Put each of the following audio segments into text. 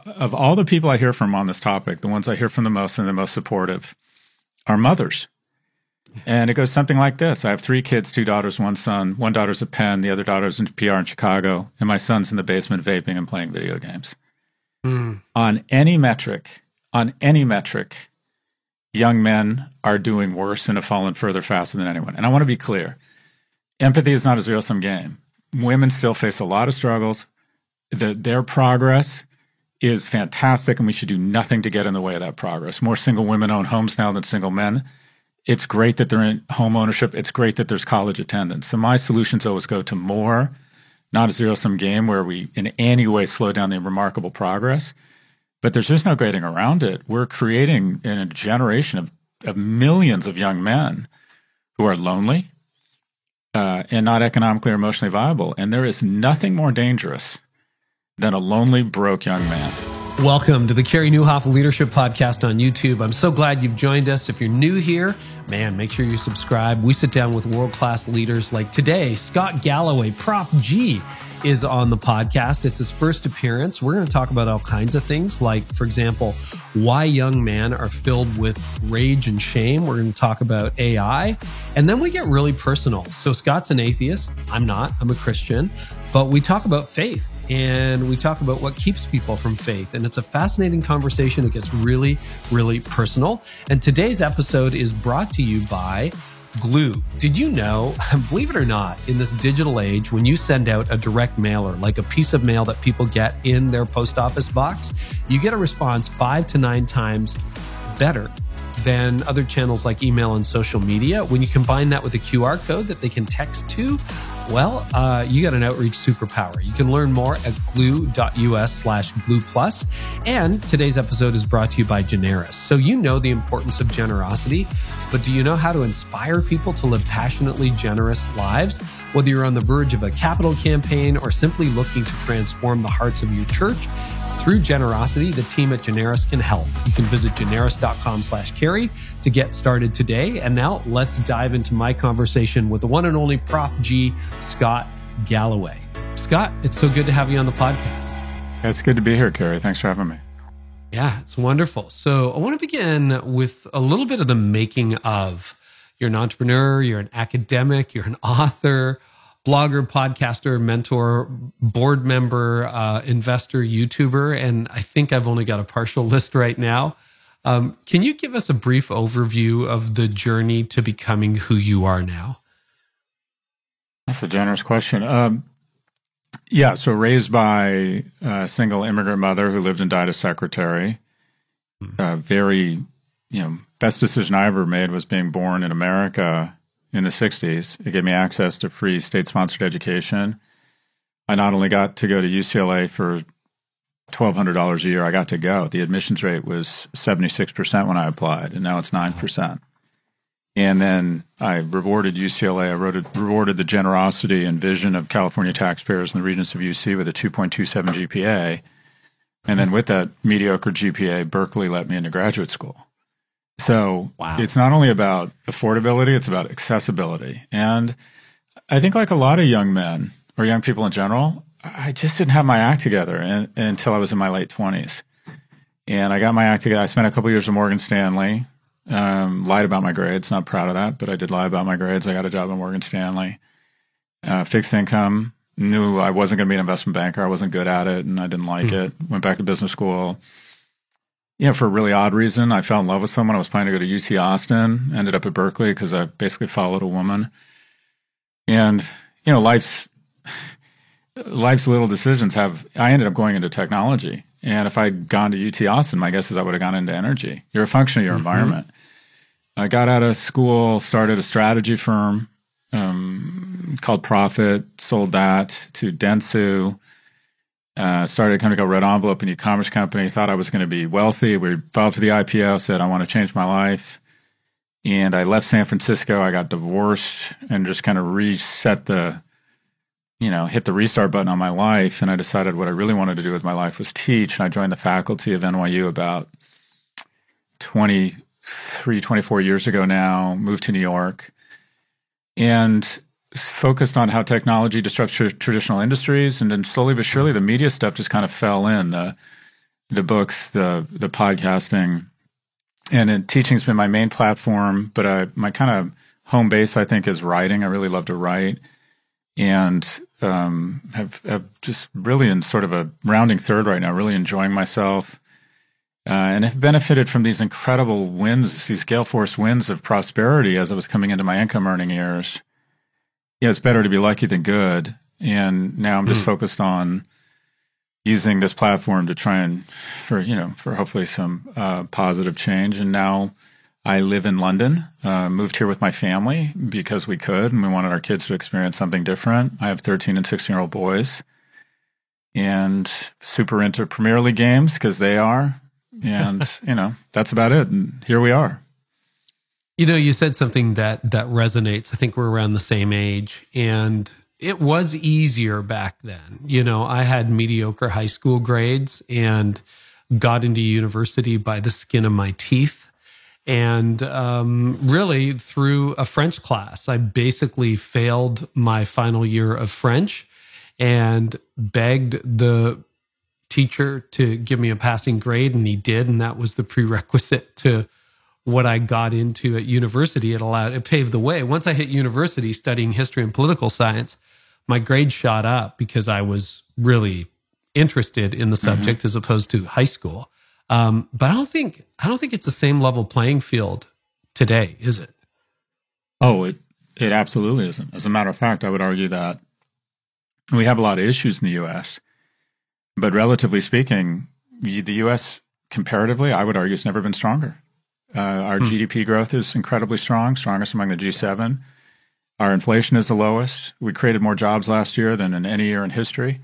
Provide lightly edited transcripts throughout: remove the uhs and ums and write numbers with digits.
of all the people I hear from on this topic, the ones I hear from the most and the most supportive are mothers. And it goes something like this. I have 3 kids, 2 daughters, 1 son. One daughter's at Penn, the other daughter's in PR in Chicago, and my son's in the basement vaping and playing video games. On any metric, young men are doing worse and have fallen further faster than anyone. And I want to be clear. Empathy is not a zero-sum game. Women still face a lot of struggles. Their progress is fantastic, and we should do nothing to get in the way of that progress. More single women own homes now than single men. It's great that they're in home ownership. It's great that there's college attendance. So my solutions always go to more, not a zero-sum game where we in any way slow down the remarkable progress. But there's just no getting around it. We're creating in a generation of millions of young men who are lonely and not economically or emotionally viable. And there is nothing more dangerous than a lonely, broke young man. Welcome to the Carey Nieuwhof Leadership Podcast on YouTube. I'm so glad you've joined us. If you're new here, man, make sure you subscribe. We sit down with world-class leaders like today. Scott Galloway, Prof G, is on the podcast. It's his first appearance. We're going to talk about all kinds of things like, for example, why young men are filled with rage and shame. We're going to talk about AI. And then we get really personal. So Scott's an atheist. I'm not. I'm a Christian. But we talk about faith and we talk about what keeps people from faith. And it's a fascinating conversation. It gets really, really personal. And today's episode is brought to you by Glue. Did you know, believe it or not, in this digital age, when you send out a direct mailer, like a piece of mail that people get in their post office box, you get a response 5 to 9 times better than other channels like email and social media. When you combine that with a QR code that they can text to, well, you got an outreach superpower. You can learn more at glue.us/glue+. And today's episode is brought to you by Generis. So you know the importance of generosity, but do you know how to inspire people to live passionately generous lives? Whether you're on the verge of a capital campaign or simply looking to transform the hearts of your church, through generosity, the team at Generis can help. You can visit generis.com/Carey to get started today. And now let's dive into my conversation with the one and only Prof G, Scott Galloway. Scott, it's so good to have you on the podcast. It's good to be here, Carey. Thanks for having me. Yeah, it's wonderful. So I want to begin with a little bit of the making of. You're an entrepreneur, you're an academic, you're an author, blogger, podcaster, mentor, board member, investor, YouTuber, and I think I've only got a partial list right now. Can you give us a brief overview of the journey to becoming who you are now? That's a generous question. Yeah, so raised by a single immigrant mother who lived and died as secretary. Best decision I ever made was being born in America in the 60s. It gave me access to free state-sponsored education. I not only got to go to UCLA for $1,200 a year, I got to go. The admissions rate was 76% when I applied, and now it's 9%. And then I rewarded UCLA. I rewarded the generosity and vision of California taxpayers and the Regents of UC with a 2.27 GPA. And then with that mediocre GPA, Berkeley let me into graduate school. So It's not only about affordability, it's about accessibility. And I think like a lot of young men or young people in general, I just didn't have my act together until I was in my late 20s. And I got my act together. I spent a couple of years at Morgan Stanley, lied about my grades. Not proud of that, but I did lie about my grades. I got a job at Morgan Stanley. Fixed income, knew I wasn't going to be an investment banker. I wasn't good at it and I didn't like it. Went back to business school. For a really odd reason, I fell in love with someone. I was planning to go to UT Austin, ended up at Berkeley because I basically followed a woman. And, life's little decisions I ended up going into technology. And if I'd gone to UT Austin, my guess is I would have gone into energy. You're a function of your environment. I got out of school, started a strategy firm called Profit, sold that to Dentsu. Started a company called Red Envelope, an e-commerce company. Thought I was going to be wealthy. We filed for the IPO, said I want to change my life. And I left San Francisco. I got divorced and just kind of reset hit the restart button on my life. And I decided what I really wanted to do with my life was teach. And I joined the faculty of NYU about 24 years ago now, moved to New York. And focused on how technology disrupts traditional industries, and then slowly but surely the media stuff just kind of fell in. The the books, the podcasting, and teaching's been my main platform. But my kind of home base, I think, is writing. I really love to write, and have just really in sort of a rounding third right now, really enjoying myself. And have benefited from these incredible wins, these gale force winds of prosperity as I was coming into my income earning years. Yeah, it's better to be lucky than good. And now I'm just focused on using this platform to try and, for hopefully some positive change. And now I live in London, moved here with my family because we could, and we wanted our kids to experience something different. I have 13 and 16-year-old boys, and super into Premier League games because they are. And, that's about it. And here we are. You said something that resonates. I think we're around the same age. And it was easier back then. I had mediocre high school grades and got into university by the skin of my teeth. And really through a French class, I basically failed my final year of French and begged the teacher to give me a passing grade, and he did, and that was the prerequisite to what I got into at university. It paved the way. Once I hit university studying history and political science, my grade shot up because I was really interested in the subject as opposed to high school. But I don't think it's the same level playing field today, is it? Oh, it absolutely isn't. As a matter of fact, I would argue that we have a lot of issues in the U.S., but relatively speaking, the U.S. comparatively, I would argue, has never been stronger. Our GDP growth is incredibly strong, strongest among the G7. Our inflation is the lowest. We created more jobs last year than in any year in history.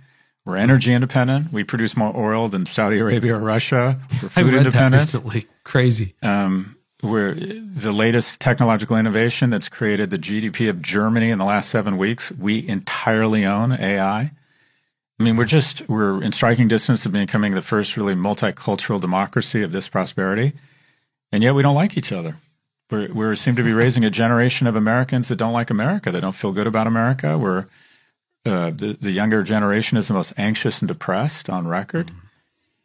We're energy independent. We produce more oil than Saudi Arabia or Russia. We're food independent. That recently. Crazy. We're the latest technological innovation that's created the GDP of Germany in the last 7 weeks. We entirely own AI. I mean, we're in striking distance of becoming the first really multicultural democracy of this prosperity, and yet we don't like each other. We seem to be raising a generation of Americans that don't like America. They don't feel good about America. The younger generation is the most anxious and depressed on record,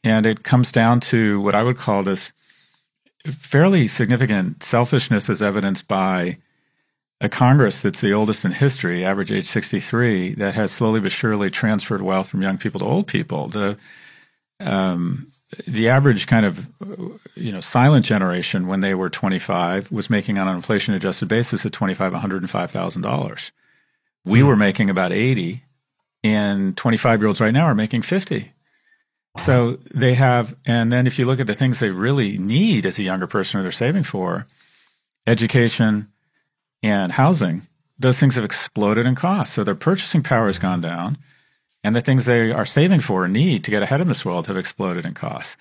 and it comes down to what I would call this fairly significant selfishness, as evidenced by a Congress that's the oldest in history, average age 63, that has slowly but surely transferred wealth from young people to old people. The average kind of silent generation when they were 25 was making on an inflation adjusted basis at 25 $105,000. We were making about 80, and 25-year-olds right now are making 50. So they have, and then if you look at the things they really need as a younger person or they're saving for, education and housing, those things have exploded in cost. So their purchasing power has gone down, and the things they are saving for and need to get ahead in this world have exploded in cost.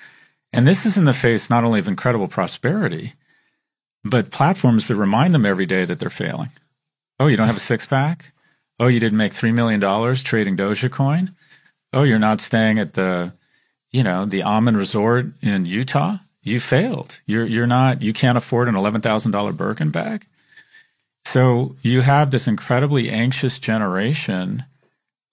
And this is in the face not only of incredible prosperity, but platforms that remind them every day that they're failing. Oh, you don't have a six-pack? Oh, you didn't make $3 million trading Dogecoin? Oh, you're not staying at the Ammon Resort in Utah? You failed. You can't afford an $11,000 Birkin bag. So you have this incredibly anxious generation,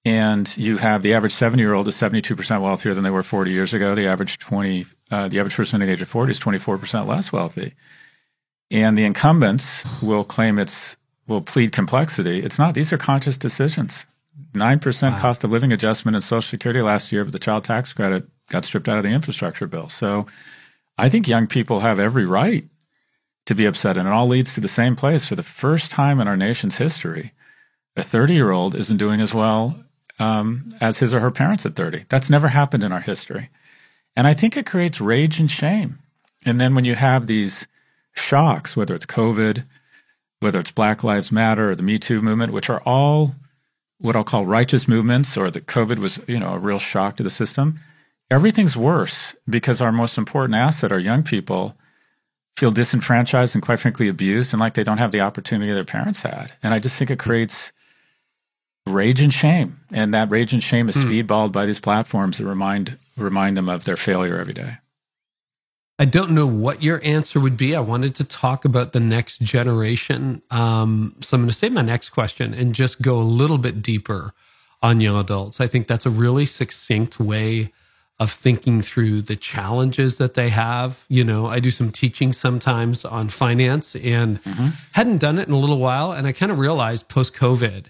and you have the average 70-year-old is 72% wealthier than they were 40 years ago. The average person at the age of 40 is 24% less wealthy. And the incumbents will plead complexity. It's not. These are conscious decisions. 9% cost of living adjustment in Social Security last year, but the child tax credit got stripped out of the infrastructure bill. So I think young people have every right to be upset, and it all leads to the same place. For the first time in our nation's history, a 30-year-old isn't doing as well as his or her parents at 30. That's never happened in our history. And I think it creates rage and shame. And then when you have these shocks, whether it's COVID, whether it's Black Lives Matter or the Me Too movement, which are all what I'll call righteous movements, or that COVID was, a real shock to the system, everything's worse because our most important asset, our young people, feel disenfranchised and quite frankly abused and like they don't have the opportunity their parents had. And I just think it creates rage and shame. And that rage and shame is speedballed by these platforms that remind them of their failure every day. I don't know what your answer would be. I wanted to talk about the next generation. So I'm going to save my next question and just go a little bit deeper on young adults. I think that's a really succinct way of thinking through the challenges that they have. You know, I do some teaching sometimes on finance and hadn't done it in a little while. And I kind of realized post-COVID,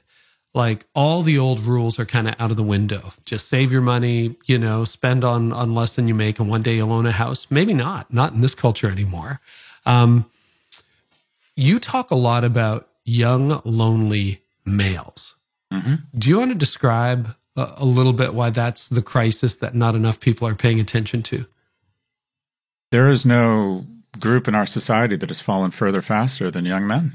like all the old rules are kind of out of the window. Just save your money, you know, spend on less than you make, and one day you'll own a house. Maybe not in this culture anymore. You talk a lot about young, lonely males. Do you want to describe a little bit why that's the crisis that not enough people are paying attention to? There is no group in our society that has fallen further faster than young men.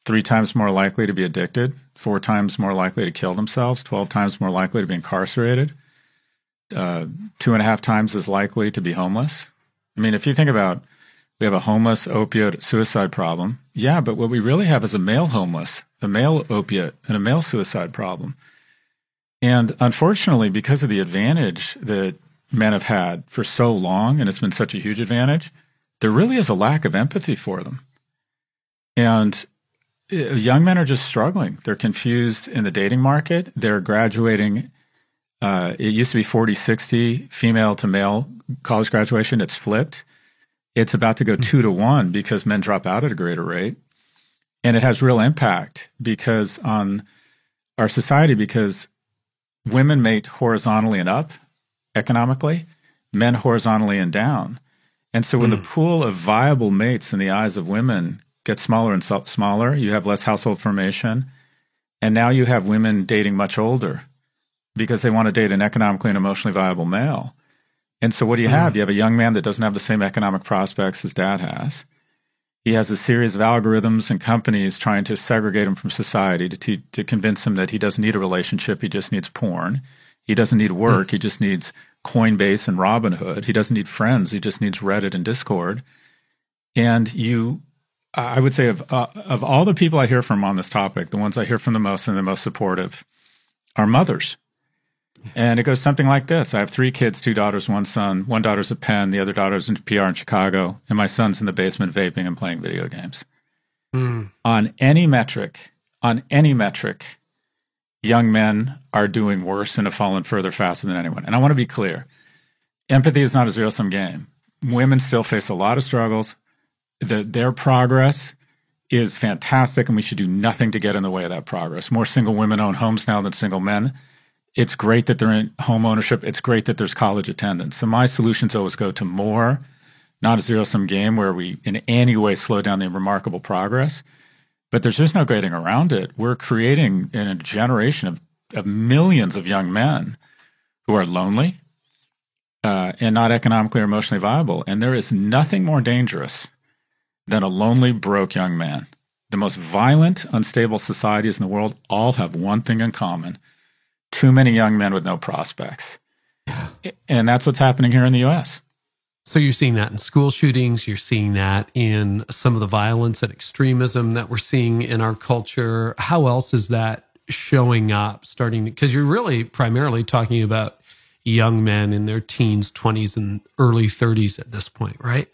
3 times more likely to be addicted, 4 times more likely to kill themselves, 12 times more likely to be incarcerated, 2.5 times as likely to be homeless. I mean, if you think about, we have a homeless, opiate, suicide problem. Yeah, but what we really have is a male homeless, a male opiate, and a male suicide problem. And unfortunately, because of the advantage that men have had for so long, and it's been such a huge advantage, there really is a lack of empathy for them. And young men are just struggling. They're confused in the dating market. They're graduating. It used to be 40-60 female to male college graduation. It's flipped. It's about to go 2 to 1 because men drop out at a greater rate. And it has real impact because on our society, because women mate horizontally and up economically, men horizontally and down. And so when the pool of viable mates in the eyes of women gets smaller and smaller, you have less household formation. And now you have women dating much older because they want to date an economically and emotionally viable male. And so what do you have? You have a young man that doesn't have the same economic prospects as dad has. He has a series of algorithms and companies trying to segregate him from society to convince him that he doesn't need a relationship, he just needs porn. He doesn't need work, he just needs Coinbase and Robinhood. He doesn't need friends, he just needs Reddit and Discord. And I would say of all the people I hear from on this topic, the ones I hear from the most and the most supportive are mothers. And it goes something like this. I have 3 kids, 2 daughters, 1 son. One daughter's at Penn, the other daughter's in PR in Chicago, and my son's in the basement vaping and playing video games. On any metric, young men are doing worse and have fallen further faster than anyone. And I want to be clear. Empathy is not a zero-sum game. Women still face a lot of struggles. Their progress is fantastic, and we should do nothing to get in the way of that progress. More single women own homes now than single men. It's great that they're in home ownership. It's great that there's college attendance. So my solutions always go to more, not a zero-sum game where we in any way slow down the remarkable progress. But there's just no getting around it. We're creating in a generation of millions of young men who are lonely and not economically or emotionally viable. And there is nothing more dangerous than a lonely, broke young man. The most violent, unstable societies in the world all have one thing in common: too many young men with no prospects. And that's what's happening here in the U.S. So you're seeing that in school shootings. You're seeing that in some of the violence and extremism that we're seeing in our culture. How else is that showing up? Because you're really primarily talking about young men in their teens, 20s, and early 30s at this point, right?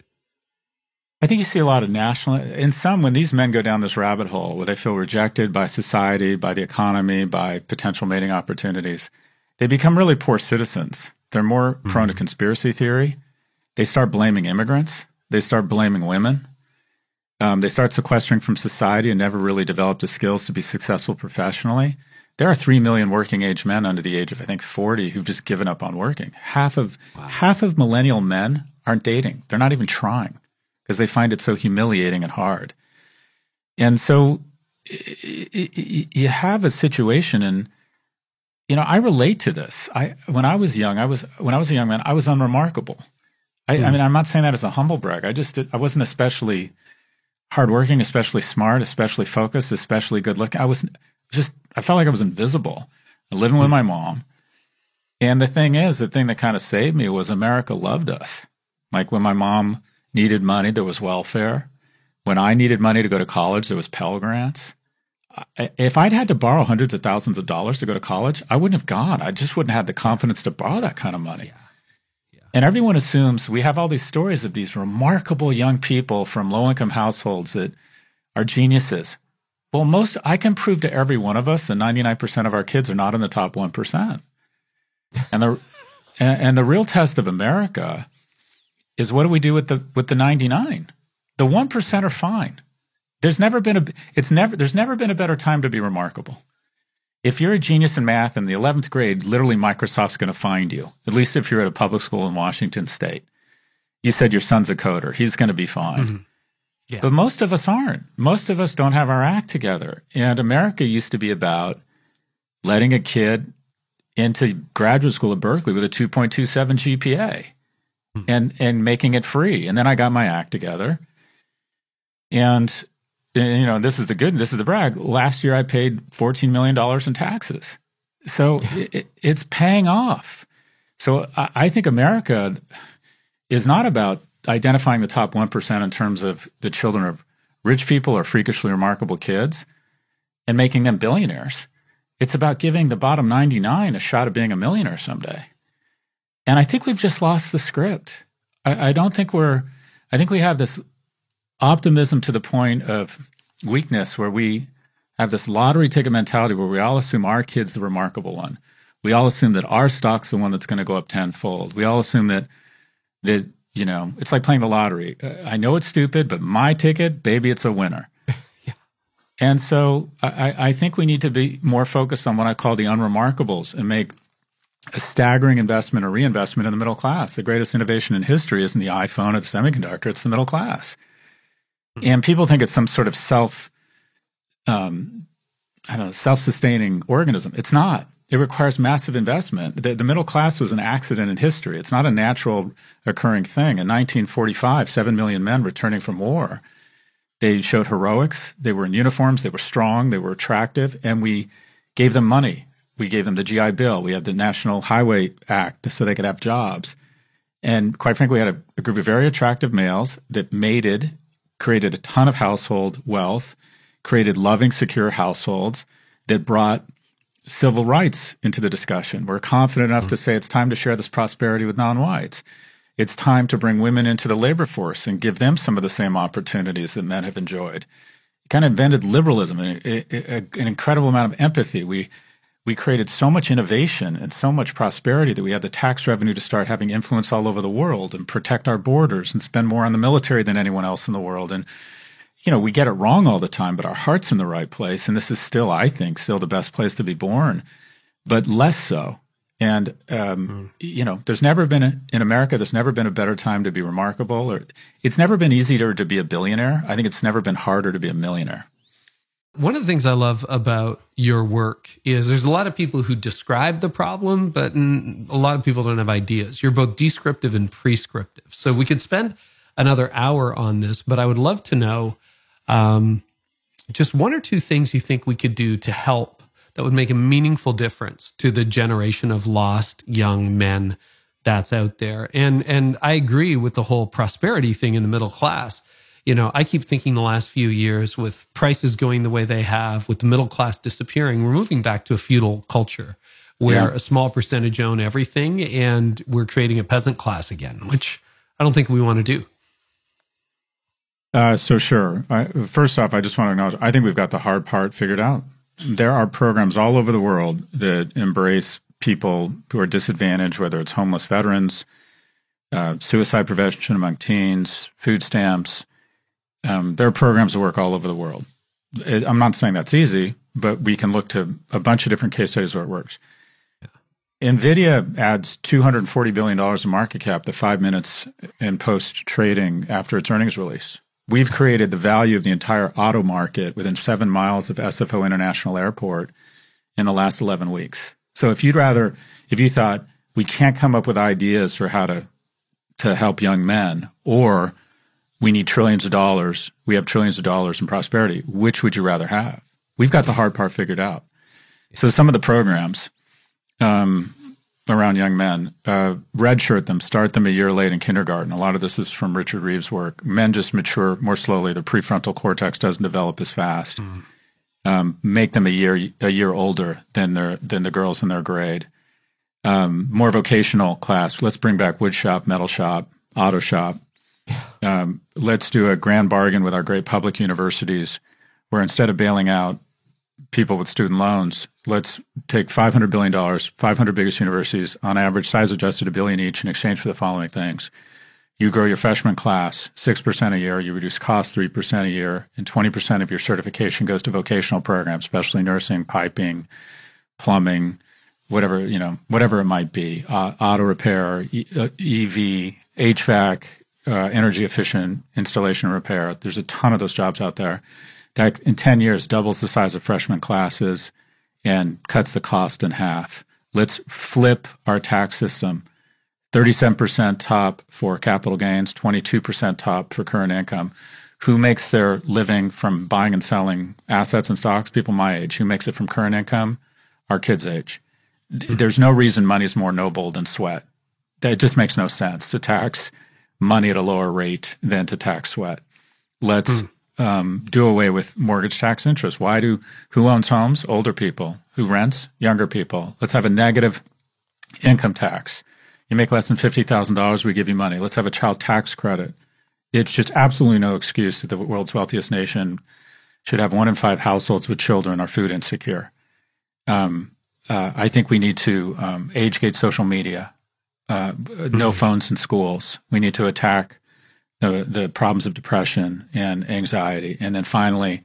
I think you see a lot of when these men go down this rabbit hole where they feel rejected by society, by the economy, by potential mating opportunities, they become really poor citizens. They're more prone to conspiracy theory. They start blaming immigrants. They start blaming women. They start sequestering from society and never really develop the skills to be successful professionally. There are 3 million working age men under the age of, I think, 40 who've just given up on working. Half of millennial men aren't dating. They're not even trying, because they find it so humiliating and hard. And so you have a situation, and I relate to this. When I was a young man, I was unremarkable. I mean, I'm not saying that as a humble brag. I wasn't especially hardworking, especially smart, especially focused, especially good looking. I felt like I was invisible. Living with my mom. And the thing that kind of saved me was America loved us. Like when my mom needed money, there was welfare. When I needed money to go to college, there was Pell Grants. If I'd had to borrow hundreds of thousands of dollars to go to college, I wouldn't have gone. I just wouldn't have the confidence to borrow that kind of money. Yeah. And everyone assumes we have all these stories of these remarkable young people from low-income households that are geniuses. Well, I can prove to every one of us that 99% of our kids are not in the top 1%. And And the real test of America is what do we do with the 99? The 1% are fine. There's never been a better time to be remarkable. If you're a genius in math in the 11th grade, literally Microsoft's going to find you, at least if you're at a public school in Washington State. You said your son's a coder. He's going to be fine. Mm-hmm. Yeah. But most of us aren't. Most of us don't have our act together. And America used to be about letting a kid into graduate school at Berkeley with a 2.27 GPA and making it free. And then I got my act together. And this is the brag. Last year I paid $14 million in taxes. So it's paying off. So I think America is not about identifying the top 1% in terms of the children of rich people or freakishly remarkable kids and making them billionaires. It's about giving the bottom 99 a shot of being a millionaire someday. And I think we've just lost the script. I think we have this optimism to the point of weakness where we have this lottery ticket mentality where we all assume our kid's the remarkable one. We all assume that our stock's the one that's going to go up tenfold. We all assume that it's like playing the lottery. I know it's stupid, but my ticket, baby, it's a winner. Yeah. And so I think we need to be more focused on what I call the unremarkables and make a staggering investment or reinvestment in the middle class. The greatest innovation in history isn't the iPhone or the semiconductor. It's the middle class. And people think it's some sort of self-sustaining organism. It's not. It requires massive investment. The middle class was an accident in history. It's not a natural occurring thing. In 1945, 7 million men returning from war. They showed heroics. They were in uniforms. They were strong. They were attractive. And we gave them money. We gave them the GI Bill. We had the National Highway Act so they could have jobs. And quite frankly, we had a group of very attractive males that mated, created a ton of household wealth, created loving, secure households that brought civil rights into the discussion. We're confident enough to say it's time to share this prosperity with non-whites. It's time to bring women into the labor force and give them some of the same opportunities that men have enjoyed. It kind of invented liberalism and an incredible amount of empathy. We created so much innovation and so much prosperity that we had the tax revenue to start having influence all over the world and protect our borders and spend more on the military than anyone else in the world. And we get it wrong all the time, but our heart's in the right place. And this is still, I think, the best place to be born, but less so. And, there's never been in America, there's never been a better time to be remarkable, or it's never been easier to be a billionaire. I think it's never been harder to be a millionaire. One of the things I love about your work is there's a lot of people who describe the problem, but a lot of people don't have ideas. You're both descriptive and prescriptive. So we could spend another hour on this, but I would love to know just one or two things you think we could do to help that would make a meaningful difference to the generation of lost young men that's out there. And I agree with the whole prosperity thing in the middle class. I keep thinking the last few years with prices going the way they have, with the middle class disappearing, we're moving back to a feudal culture where a small percentage own everything and we're creating a peasant class again, which I don't think we want to do. So sure. First off, I just want to acknowledge, I think we've got the hard part figured out. There are programs all over the world that embrace people who are disadvantaged, whether it's homeless veterans, suicide prevention among teens, food stamps. There are programs that work all over the world. I'm not saying that's easy, but we can look to a bunch of different case studies where it works. Yeah. NVIDIA adds $240 billion in market cap to 5 minutes in post-trading after its earnings release. We've created the value of the entire auto market within 7 miles of SFO International Airport in the last 11 weeks. So if you thought we can't come up with ideas for how to help young men, or we need trillions of dollars, we have trillions of dollars in prosperity, which would you rather have? We've got the hard part figured out. So some of the programs around young men, redshirt them, start them a year late in kindergarten. A lot of this is from Richard Reeves' work. Men just mature more slowly. The prefrontal cortex doesn't develop as fast. Make them a year older than the girls in their grade. More vocational class. Let's bring back wood shop, metal shop, auto shop. Let's do a grand bargain with our great public universities where instead of bailing out people with student loans. Let's take $500 billion, 500 biggest universities, on average, size adjusted $1 billion each, in exchange for the following things. You grow your freshman class 6% a year, you reduce costs 3% a year, and 20% of your certification goes to vocational programs, especially nursing, piping, plumbing, whatever it might be, auto repair, EV, HVAC, energy efficient installation and repair. There's a ton of those jobs out there. That in 10 years doubles the size of freshman classes and cuts the cost in half. Let's flip our tax system. 37% top for capital gains, 22% top for current income. Who makes their living from buying and selling assets and stocks? People my age. Who makes it from current income? Our kids' age. There's no reason money is more noble than sweat. It just makes no sense to tax money at a lower rate than to tax sweat. Let's do away with mortgage tax interest. Who owns homes? Older people. Who rents? Younger people. Let's have a negative income tax. You make less than $50,000, we give you money. Let's have a child tax credit. It's just absolutely no excuse that the world's wealthiest nation should have 1 in 5 households with children are food insecure. I think we need to age gate social media, no phones in schools. We need to attack the problems of depression and anxiety. And then finally,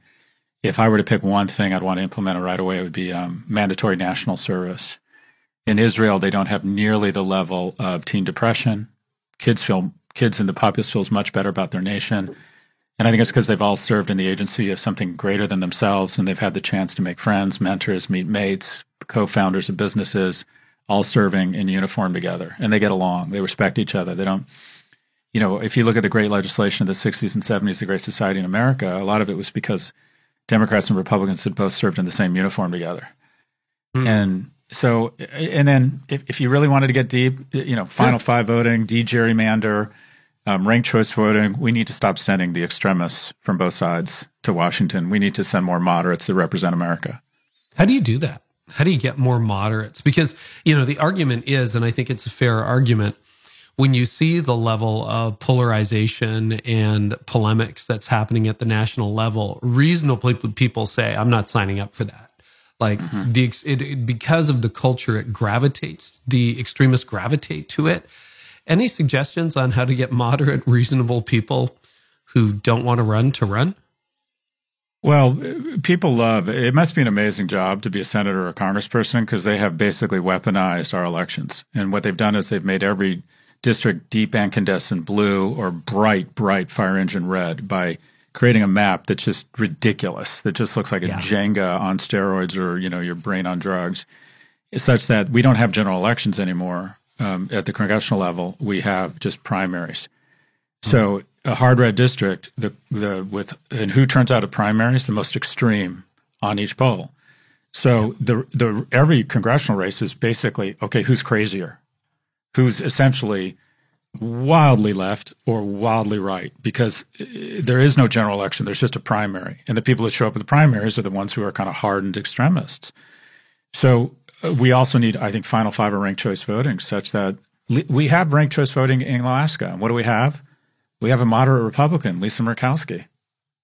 if I were to pick one thing I'd want to implement it right away, it would be mandatory national service. In Israel, they don't have nearly the level of teen depression. Kids in the populace feels much better about their nation. And I think it's because they've all served in the agency of something greater than themselves, and they've had the chance to make friends, mentors, meet mates, co-founders of businesses, all serving in uniform together. And they get along. They respect each other. They don't, if you look at the great legislation of the 60s and 70s, the Great Society in America, a lot of it was because Democrats and Republicans had both served in the same uniform together. And then if you really wanted to get deep, final five voting, de-gerrymander, ranked choice voting, we need to stop sending the extremists from both sides to Washington. We need to send more moderates that represent America. How do you do that? How do you get more moderates? Because, the argument is, and I think it's a fair argument, when you see the level of polarization and polemics that's happening at the national level, reasonable people say, I'm not signing up for that. Like because of the culture, the extremists gravitate to it. Any suggestions on how to get moderate, reasonable people who don't want to run? Well, people it must be an amazing job to be a senator or a congressperson because they have basically weaponized our elections. And what they've done is they've made every district deep incandescent blue or bright, bright fire engine red by creating a map that's just ridiculous, that just looks like a Jenga on steroids or, your brain on drugs, such that we don't have general elections anymore at the congressional level. We have just primaries. So a hard red district, and who turns out at primaries? The most extreme on each poll. So every congressional race is basically, okay, who's crazier? Who's essentially wildly left or wildly right, because there is no general election. There's just a primary. And the people that show up at the primaries are the ones who are kind of hardened extremists. So we also need, I think, final five or ranked choice voting such that we have ranked choice voting in Alaska. And what do we have? We have a moderate Republican, Lisa Murkowski.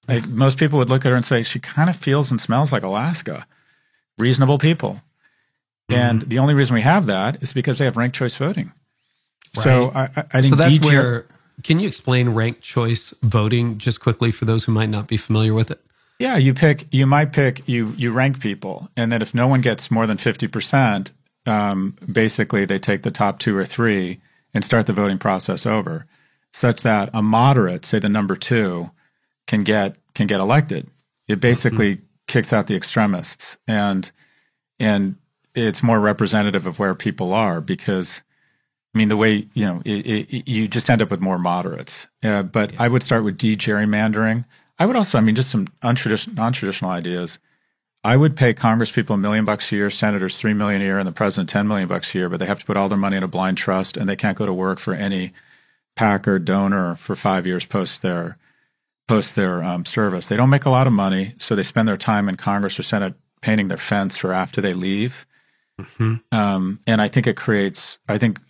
Like, most people would look at her and say, she kind of feels and smells like Alaska. Reasonable people. And the only reason we have that is because they have ranked choice voting. Right. So I think so that's where, can you explain ranked choice voting just quickly for those who might not be familiar with it? Yeah, you rank people. And then if no one gets more than 50%, basically they take the top 2 or 3 and start the voting process over, such that a moderate, say the number 2, can get elected. It basically kicks out the extremists. And it's more representative of where people are because, the way, you just end up with more moderates. But I would start with de-gerrymandering. I would also, just some non-traditional ideas. I would pay Congress people $1 million a year, senators $3 million a year, and the president $10 million a year, but they have to put all their money in a blind trust, and they can't go to work for any PAC or donor for 5 years post their service. They don't make a lot of money, so they spend their time in Congress or Senate painting their fence for after they leave. And I think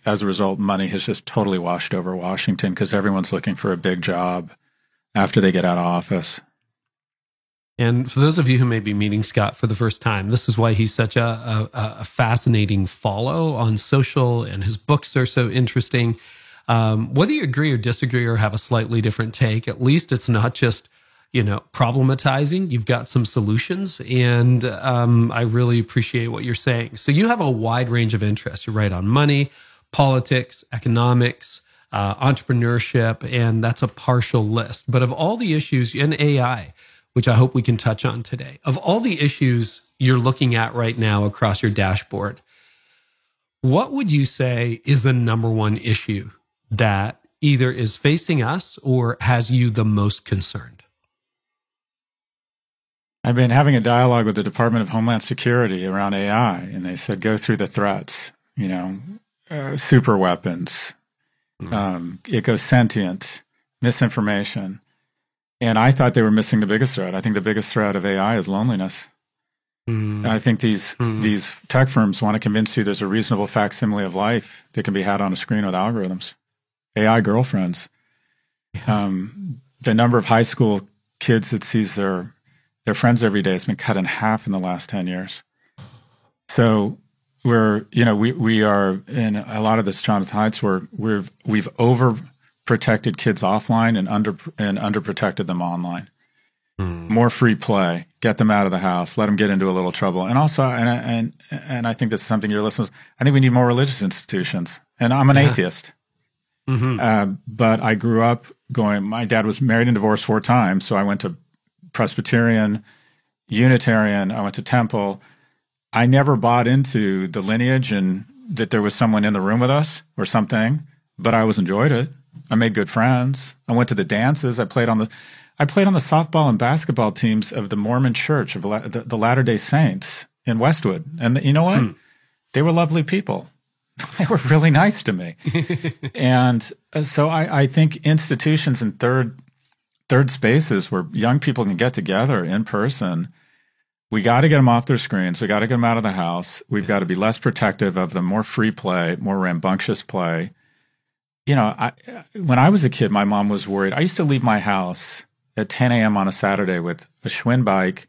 as a result, money has just totally washed over Washington because everyone's looking for a big job after they get out of office. And for those of you who may be meeting Scott for the first time, this is why he's such a fascinating follow on social, and his books are so interesting. Whether you agree or disagree or have a slightly different take, at least it's not just, problematizing. You've got some solutions, and I really appreciate what you're saying. So you have a wide range of interests. You're right on money, politics, economics, entrepreneurship, and that's a partial list. But of all the issues in AI, which I hope we can touch on today, of all the issues you're looking at right now across your dashboard, what would you say is the number one issue that either is facing us or has you the most concerned? I've been having a dialogue with the Department of Homeland Security around AI, and they said, go through the threats, super weapons, it goes sentient, misinformation. And I thought they were missing the biggest threat. I think the biggest threat of AI is loneliness. And I think these tech firms want to convince you there's a reasonable facsimile of life that can be had on a screen with algorithms. AI girlfriends. The number of high school kids that sees their friends every day has been cut in half in the last 10 years. So we are in a lot of this, Jonathan Heights, where we've overprotected kids offline and underprotected them online. More free play, get them out of the house, let them get into a little trouble. And also, and I think this is something your listeners, I think we need more religious institutions. And I'm an atheist. But I grew up my dad was married and divorced 4 times. So I went to Presbyterian, Unitarian, I went to Temple. I never bought into the lineage and that there was someone in the room with us or something, but I always enjoyed it. I made good friends. I went to the dances. I played on the softball and basketball teams of the Mormon Church of the Latter-day Saints in Westwood. And you know what? They were lovely people. They were really nice to me. And so I think institutions and third spaces where young people can get together in person, we got to get them off their screens. We got to get them out of the house. We've got to be less protective of them, more free play, more rambunctious play. When I was a kid, my mom was worried. I used to leave my house at 10 a.m. on a Saturday with a Schwinn bike,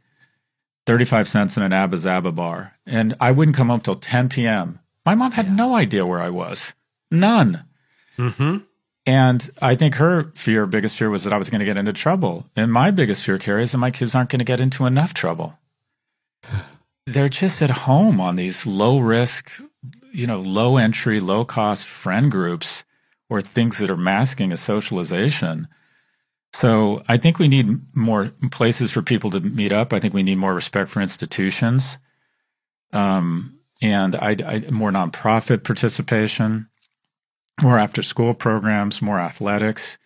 35 cents in an Abba Zaba bar. And I wouldn't come home till 10 p.m. My mom had no idea where I was. None. And I think her biggest fear was that I was going to get into trouble. And my biggest fear, Carrie, is that my kids aren't going to get into enough trouble. They're just at home on these low risk, low entry, low cost friend groups or things that are masking a socialization. So I think we need more places for people to meet up. I think we need more respect for institutions, and more nonprofit participation, more after school programs, more athletics.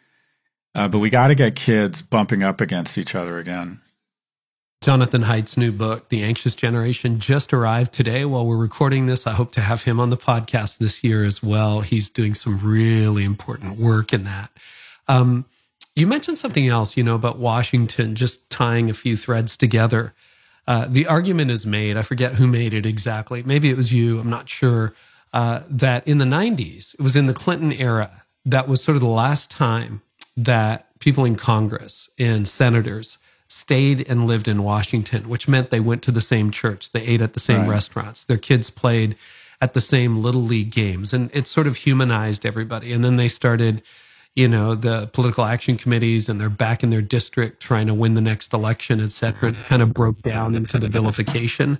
But we got to get kids bumping up against each other again. Jonathan Haidt's new book, The Anxious Generation, just arrived today while we're recording this. I hope to have him on the podcast this year as well. He's doing some really important work in that. You mentioned something else, about Washington, just tying a few threads together. The argument is made, I forget who made it exactly, maybe it was you, I'm not sure, that in the 90s, it was in the Clinton era, that was sort of the last time that people in Congress and senators stayed and lived in Washington, which meant they went to the same church, they ate at the same restaurants, their kids played at the same Little League games, and it sort of humanized everybody. And then they started, the political action committees, and they're back in their district trying to win the next election, et cetera. It kind of broke down into the vilification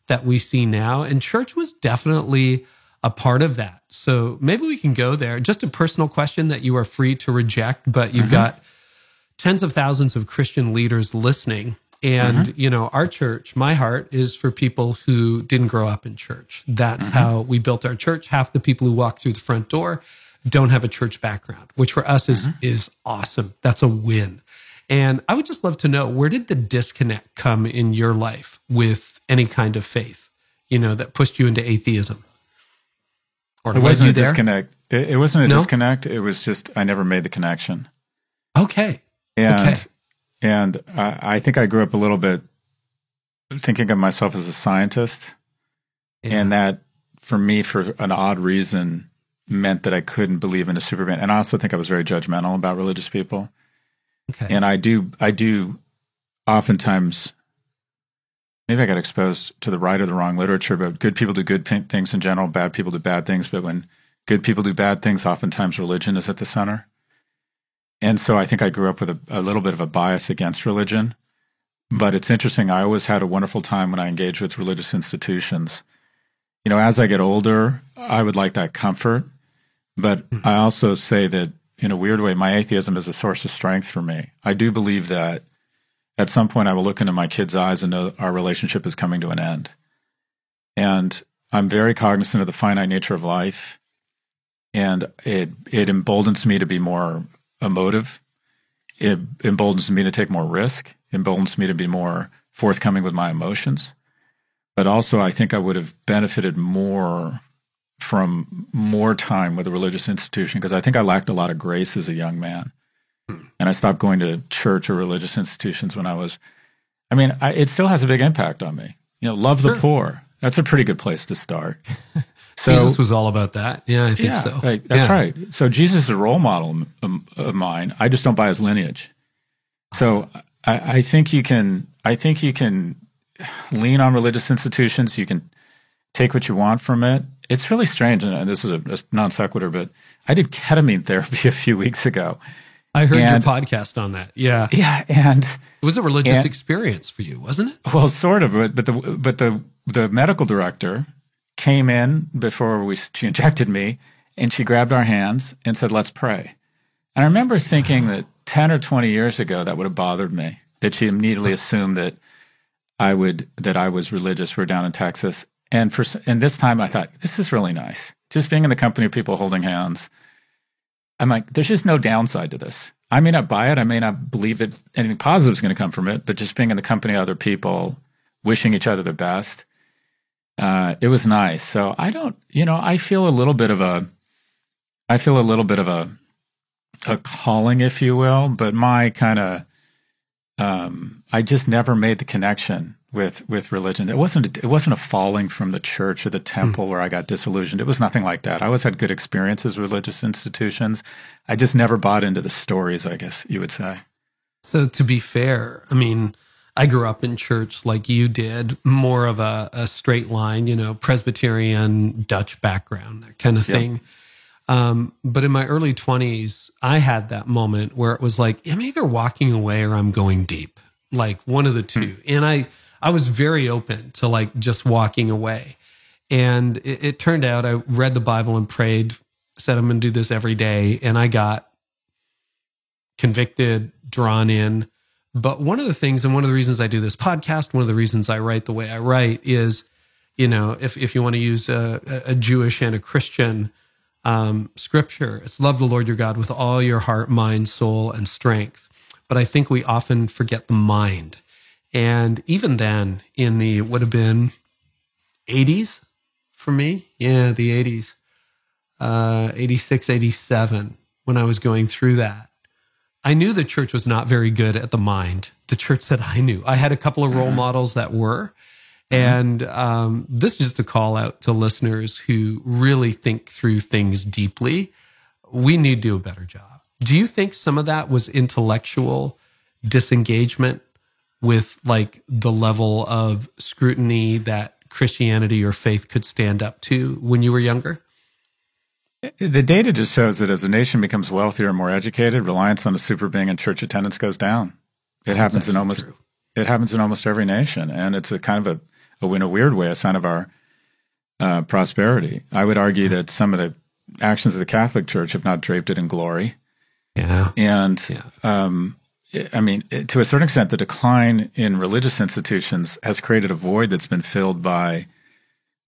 that we see now. And church was definitely a part of that. So maybe we can go there. Just a personal question that you are free to reject, but you've got tens of thousands of Christian leaders listening. And, our church, my heart, is for people who didn't grow up in church. That's how we built our church. Half the people who walk through the front door don't have a church background, which for us is awesome. That's a win. And I would just love to know, where did the disconnect come in your life with any kind of faith, that pushed you into atheism? Or it wasn't a disconnect. It wasn't a disconnect. It was just, I never made the connection. Okay. And I think I grew up a little bit thinking of myself as a scientist. And that, for me, for an odd reason, meant that I couldn't believe in a Superman. And I also think I was very judgmental about religious people. Okay. And I do oftentimes, maybe I got exposed to the right or the wrong literature, but good people do good things in general, bad people do bad things. But when good people do bad things, oftentimes religion is at the center. And so I think I grew up with a little bit of a bias against religion. But it's interesting. I always had a wonderful time when I engaged with religious institutions. You know, as I get older, I would like that comfort. But I also say that in a weird way, my atheism is a source of strength for me. I do believe that at some point I will look into my kids' eyes and know our relationship is coming to an end. And I'm very cognizant of the finite nature of life. And it emboldens me to be more emotive. It emboldens me to take more risk. It emboldens me to be more forthcoming with my emotions. But also, I think I would have benefited more from more time with a religious institution because I think I lacked a lot of grace as a young man. And I stopped going to church or religious institutions when I was, it still has a big impact on me. You know, love the poor. That's a pretty good place to start. So, Jesus was all about that. Yeah, I think so. Right, that's right. So Jesus is a role model of mine. I just don't buy his lineage. So I think you can lean on religious institutions. You can take what you want from it. It's really strange, and this is a non sequitur, but I did ketamine therapy a few weeks ago. I heard your podcast on that. Yeah, yeah, and it was a religious experience for you, wasn't it? Well, sort of, but the medical director came in before she injected me, and she grabbed our hands and said, "Let's pray." And I remember thinking that 10 or 20 years ago that would have bothered me, that she immediately assumed that I was religious. We're down in Texas. And this time I thought, this is really nice. Just being in the company of people holding hands. I'm like, there's just no downside to this. I may not buy it. I may not believe that anything positive is going to come from it, but just being in the company of other people, wishing each other the best, it was nice. So I feel a little bit of a calling, if you will, but my kind of, I just never made the connection with religion. It wasn't a falling from the church or the temple where I got disillusioned. It was nothing like that. I always had good experiences with religious institutions. I just never bought into the stories, I guess you would say. So to be fair, I grew up in church like you did, more of a straight line, Presbyterian, Dutch background, that kind of thing. But in my early 20s, I had that moment where it was like, I'm either walking away or I'm going deep, like one of the two. And I was very open to like just walking away. And it turned out I read the Bible and prayed, said I'm going to do this every day. And I got convicted, drawn in. But one of the things, and one of the reasons I do this podcast, one of the reasons I write the way I write is, if you want to use a Jewish and a Christian scripture, it's love the Lord your God with all your heart, mind, soul, and strength. But I think we often forget the mind. And even then, in the would have been 80s for me, the 80s, 86, 87, when I was going through that, I knew the church was not very good at the mind. The church that I knew, I had a couple of role models that were. And this is just a call out to listeners who really think through things deeply. We need to do a better job. Do you think some of that was intellectual disengagement with like the level of scrutiny that Christianity or faith could stand up to when you were younger? The data just shows that as a nation becomes wealthier and more educated, reliance on a super being and church attendance goes down. It happens in almost every nation, and it's a kind of in a weird way, a sign of our prosperity. I would argue that some of the actions of the Catholic Church have not draped it in glory. Yeah. And, to a certain extent, the decline in religious institutions has created a void that's been filled by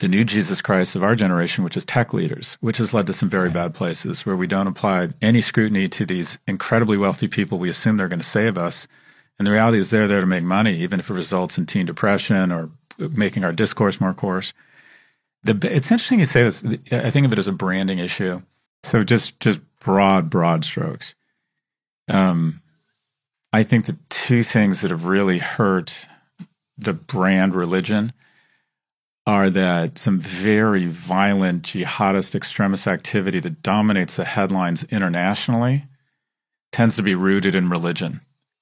the new Jesus Christ of our generation, which is tech leaders, which has led to some very bad places where we don't apply any scrutiny to these incredibly wealthy people we assume they're going to save us. And the reality is they're there to make money, even if it results in teen depression or making our discourse more coarse. It's interesting you say this. I think of it as a branding issue. So just broad strokes. I think the two things that have really hurt the brand religion are that some very violent jihadist extremist activity that dominates the headlines internationally tends to be rooted in religion.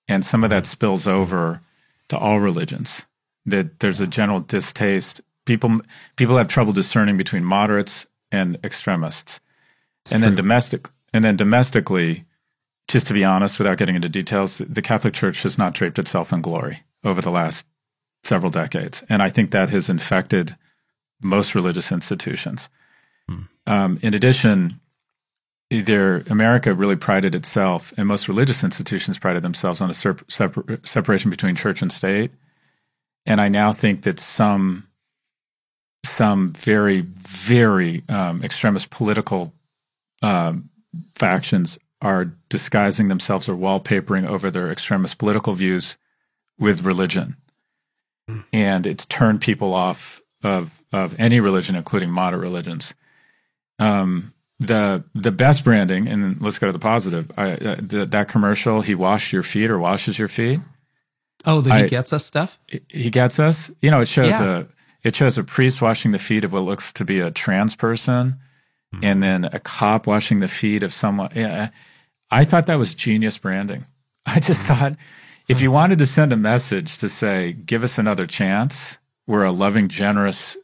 And some of that spills over to all religions. That there's a general distaste. People have trouble discerning between moderates and extremists. And then domestically, just to be honest, without getting into details, the Catholic Church has not draped itself in glory over the last several decades. And I think that has infected most religious institutions. In addition, America really prided itself, and most religious institutions prided themselves on a separation between church and state. And I now think that some very, very extremist political factions are disguising themselves or wallpapering over their extremist political views with religion. And it's turned people off of any religion, including moderate religions. The best branding, and let's go to the positive, that commercial, he washed your feet or washes your feet. Oh, the He Gets Us stuff? He Gets Us. You know, it shows a priest washing the feet of what looks to be a trans person, and then a cop washing the feet of someone. Yeah, I thought that was genius branding. I just thought if you wanted to send a message to say, give us another chance, we're a loving, generous,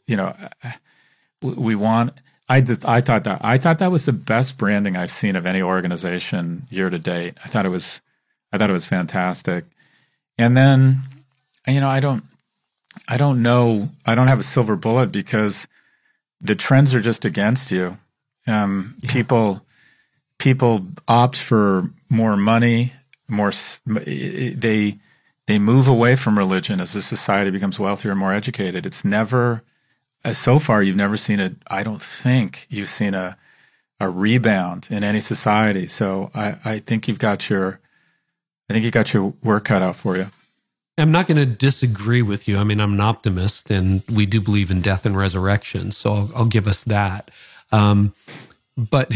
we want. I thought that was the best branding I've seen of any organization year to date. I thought it was fantastic. And then, I don't know. I don't have a silver bullet because the trends are just against you. People opt for more money, they move away from religion as the society becomes wealthier and more educated. It's never, so far, you've never seen it. I don't think you've seen a rebound in any society. So I think you've got your work cut out for you. I'm not going to disagree with you. I mean, I'm an optimist, and we do believe in death and resurrection, so I'll give us that. But,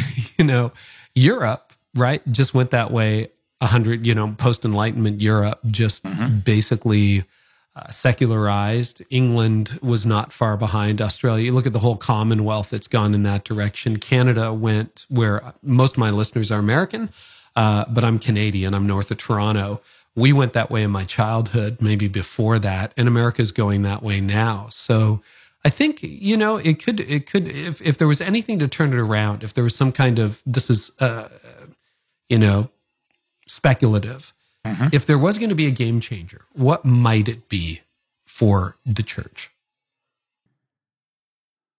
Europe, right, just went that way 100, post-Enlightenment Europe just basically secularized. England was not far behind. Australia, you look at the whole Commonwealth, it's gone in that direction. Canada went where most of my listeners are American, but I'm Canadian. I'm north of Toronto. We went that way in my childhood, maybe before that, and America's going that way now. So I think, it could, if there was anything to turn it around, if there was some kind of, this is, speculative, if there was going to be a game changer, what might it be for the church?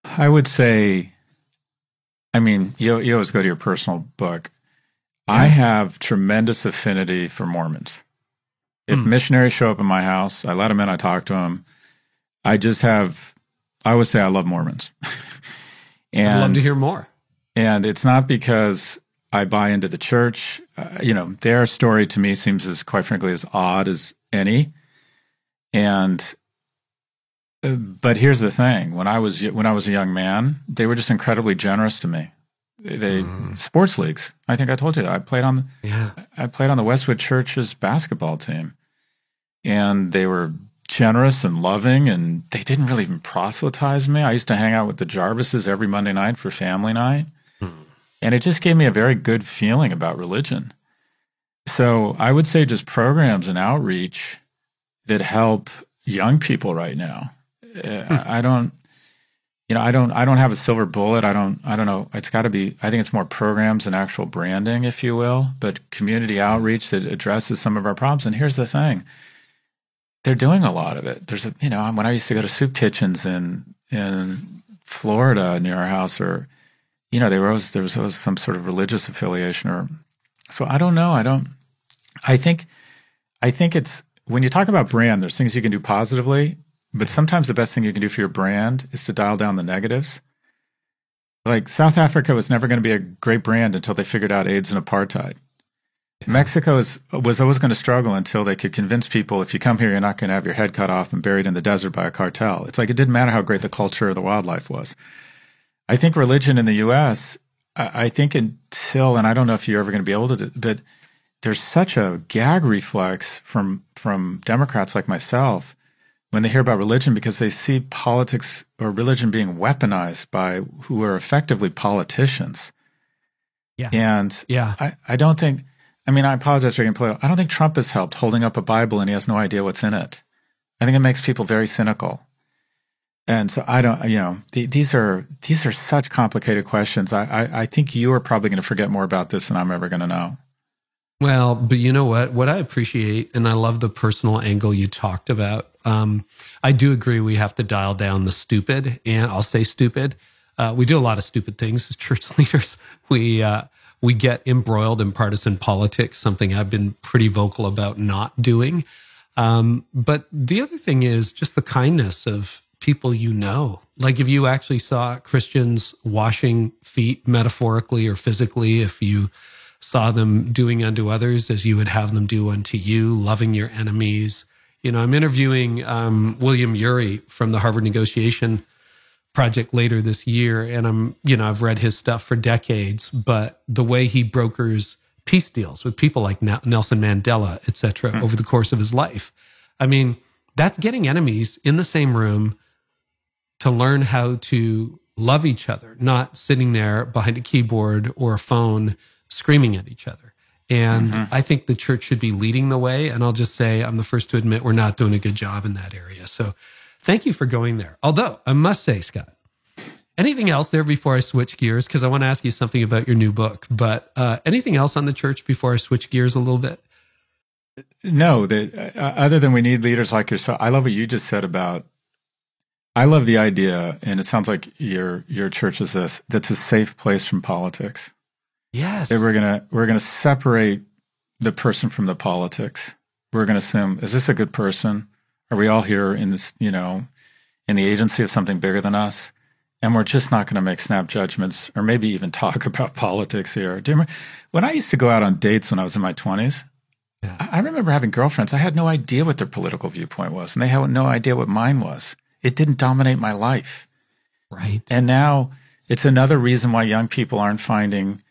I would say, you always go to your personal book. I have tremendous affinity for Mormons. If missionaries show up in my house, I let them in, I talk to them. I would say I love Mormons. And I'd love to hear more. And it's not because I buy into the church. Their story to me seems quite frankly, as odd as any. But here's the thing: when I was a young man, they were just incredibly generous to me. Sports leagues. I think I told you that. I played on the Westwood Church's basketball team, and they were generous and loving, and they didn't really even proselytize me. I used to hang out with the Jarvises every Monday night for family night. And it just gave me a very good feeling about religion. So I would say just programs and outreach that help young people right now. I don't have a silver bullet. I don't know. It's got to be, I think it's more programs and actual branding, if you will, but community outreach that addresses some of our problems. And here's the thing. They're doing a lot of it. There's when I used to go to soup kitchens in Florida near our house, or there was always some sort of religious affiliation, so I don't know. I think it's, when you talk about brand, there's things you can do positively, but sometimes the best thing you can do for your brand is to dial down the negatives. Like South Africa was never going to be a great brand until they figured out AIDS and apartheid. Mexico was always going to struggle until they could convince people, if you come here, you're not going to have your head cut off and buried in the desert by a cartel. It's like it didn't matter how great the culture or the wildlife was. I think religion in the U.S., I think until, and I don't know if you're ever going to be able to do, but there's such a gag reflex from Democrats like myself when they hear about religion, because they see politics or religion being weaponized by who are effectively politicians. Yeah. And I don't think, I apologize for getting political. I don't think Trump has helped holding up a Bible and he has no idea what's in it. I think it makes people very cynical. And so I don't, these are such complicated questions. I think you are probably going to forget more about this than I'm ever going to know. Well, but you know what? What I appreciate, and I love the personal angle you talked about. I do agree we have to dial down the stupid, and I'll say stupid. We do a lot of stupid things as church leaders. We get embroiled in partisan politics, something I've been pretty vocal about not doing. But the other thing is just the kindness of people you know. Like if you actually saw Christians washing feet metaphorically or physically, if you saw them doing unto others as you would have them do unto you, loving your enemies. I'm interviewing William Ury from the Harvard Negotiation Project later this year, and I've read his stuff for decades, but the way he brokers peace deals with people like Nelson Mandela, et cetera, over the course of his life. I mean, that's getting enemies in the same room to learn how to love each other, not sitting there behind a keyboard or a phone screaming at each other. And I think the church should be leading the way. And I'll just say, I'm the first to admit we're not doing a good job in that area. So thank you for going there. Although I must say, Scott, anything else there before I switch gears? Because I want to ask you something about your new book, but anything else on the church before I switch gears a little bit? No, other than we need leaders like yourself. I love what you just said about, I love the idea, and it sounds like your church is this, that's a safe place from politics. Yes. That we're gonna separate the person from the politics. We're gonna assume, is this a good person? Are we all here in this, in the agency of something bigger than us? And we're just not going to make snap judgments or maybe even talk about politics here. Do you remember when I used to go out on dates when I was in my 20s? Yeah. I remember having girlfriends. I had no idea what their political viewpoint was, and they had no idea what mine was. It didn't dominate my life. Right. And now it's another reason why young people aren't finding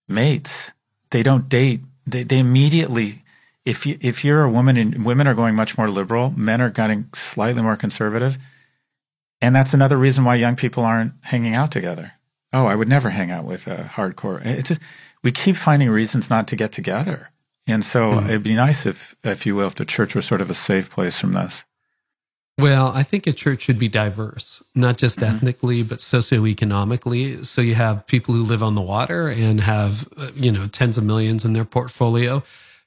mates. They don't date. They immediately, if you're a woman and women are going much more liberal, men are getting slightly more conservative. And that's another reason why young people aren't hanging out together. Oh, I would never hang out with a hardcore. We keep finding reasons not to get together. And so it'd be nice if you will, if the church was sort of a safe place from this. Well, I think a church should be diverse, not just ethnically, but socioeconomically. So you have people who live on the water and have, tens of millions in their portfolio,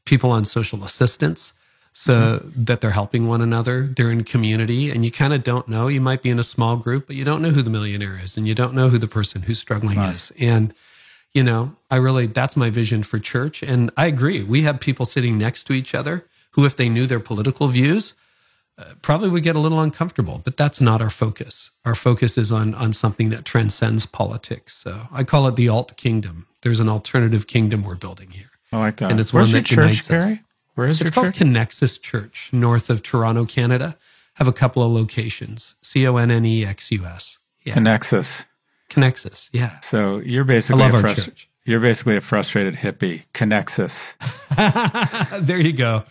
people on social assistance so that they're helping one another. They're in community, and you kind of don't know. You might be in a small group, but you don't know who the millionaire is, and you don't know who the person who's struggling is. And, that's my vision for church. And I agree. We have people sitting next to each other who, if they knew their political views, probably would get a little uncomfortable, but that's not our focus. Our focus is on something that transcends politics. So I call it the alt kingdom. There's an alternative kingdom we're building here. I like that. And it's Where's one your that church, unites Perry? us. Where is your church? It's called Connexus Church, north of Toronto, Canada. Have a couple of locations. Connexus. Yeah. Connexus, yeah. So you're basically You're basically a frustrated hippie. Connexus. There you go.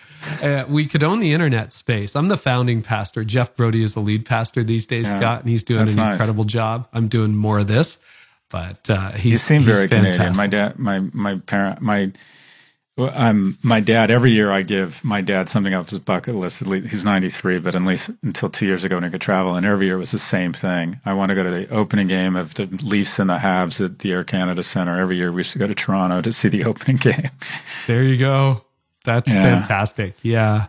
We could own the internet space. I'm the founding pastor. Jeff Brody is the lead pastor these days, Scott, and he's doing an incredible job. I'm doing more of this, but you seem very fantastic. Canadian. My dad, every year I give my dad something off his bucket list. He's 93, but at least until 2 years ago when he could travel. And every year it was the same thing. I want to go to the opening game of the Leafs and the Habs at the Air Canada Centre. Every year we used to go to Toronto to see the opening game. There you go. That's fantastic. Yeah.